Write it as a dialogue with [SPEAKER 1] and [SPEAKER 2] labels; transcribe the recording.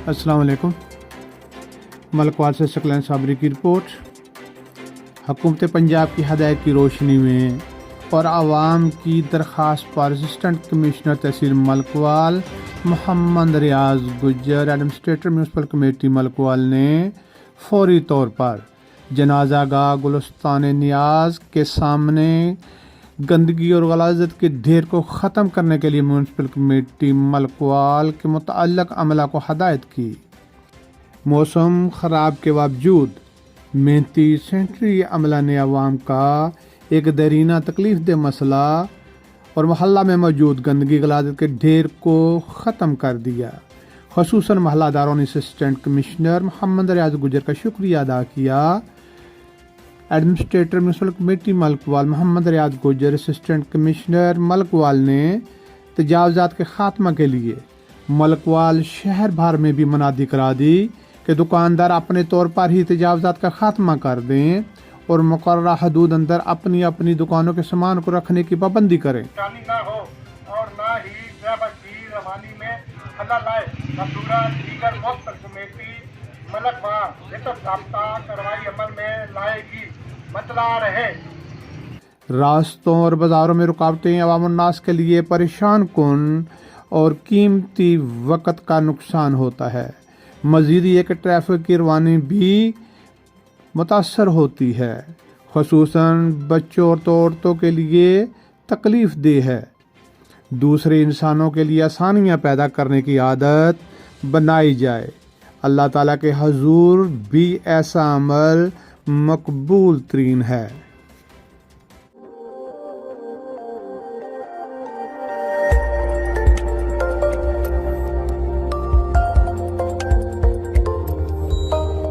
[SPEAKER 1] السلام علیکم۔ ملکوال سے ثقلین صابری کی رپورٹ۔ حکومت پنجاب کی ہدایت کی روشنی میں اور عوام کی درخواست پر اسسٹنٹ کمشنر تحصیل ملکوال محمد ریاض گجر ایڈمنسٹریٹر میونسپل کمیٹی ملکوال نے فوری طور پر جنازہ گاہ گلستان نیاز کے سامنے گندگی اور غلاظت کے ڈھیر کو ختم کرنے کے لیے میونسپل کمیٹی ملکوال کے متعلق عملہ کو ہدایت کی۔ موسم خراب کے باوجود محنتی سینٹری عملہ نے عوام کا ایک دیرینہ تکلیف دہ مسئلہ اور محلہ میں موجود گندگی غلاظت کے ڈھیر کو ختم کر دیا۔ خصوصاً محلہ داروں نے اسسٹنٹ کمشنر محمد ریاض گجر کا شکریہ ادا کیا۔ ایڈمنسٹریٹر میونسپل کمیٹی ملکوال محمد ریاض گجر اسسٹنٹ کمشنر ملکوال نے تجاوزات کے خاتمہ کے لیے ملکوال شہر بھر میں بھی منادی کرا دی کہ دکاندار اپنے طور پر ہی تجاوزات کا خاتمہ کر دیں اور مقررہ حدود اندر اپنی اپنی دکانوں کے سامان کو رکھنے کی پابندی کریں۔
[SPEAKER 2] نہ ہو اور نہ ہی ڈرائیور کی روانی میں خلل آئے۔ مزدوران دیگر مؤثر کمیٹی ملکوال ضابطہ کارروائی عمل میں لائے گی۔ مسئلہ رہے
[SPEAKER 1] راستوں اور بازاروں میں رکاوٹیں عوام الناس کے لیے پریشان کن اور قیمتی وقت کا نقصان ہوتا ہے۔ مزید یہ کہ ٹریفک کی روانی بھی متاثر ہوتی ہے، خصوصاً بچوں اور عورتوں کے لیے تکلیف دہ ہے۔ دوسرے انسانوں کے لیے آسانیاں پیدا کرنے کی عادت بنائی جائے۔ اللہ تعالیٰ کے حضور بھی ایسا عمل مقبول ترین ہے۔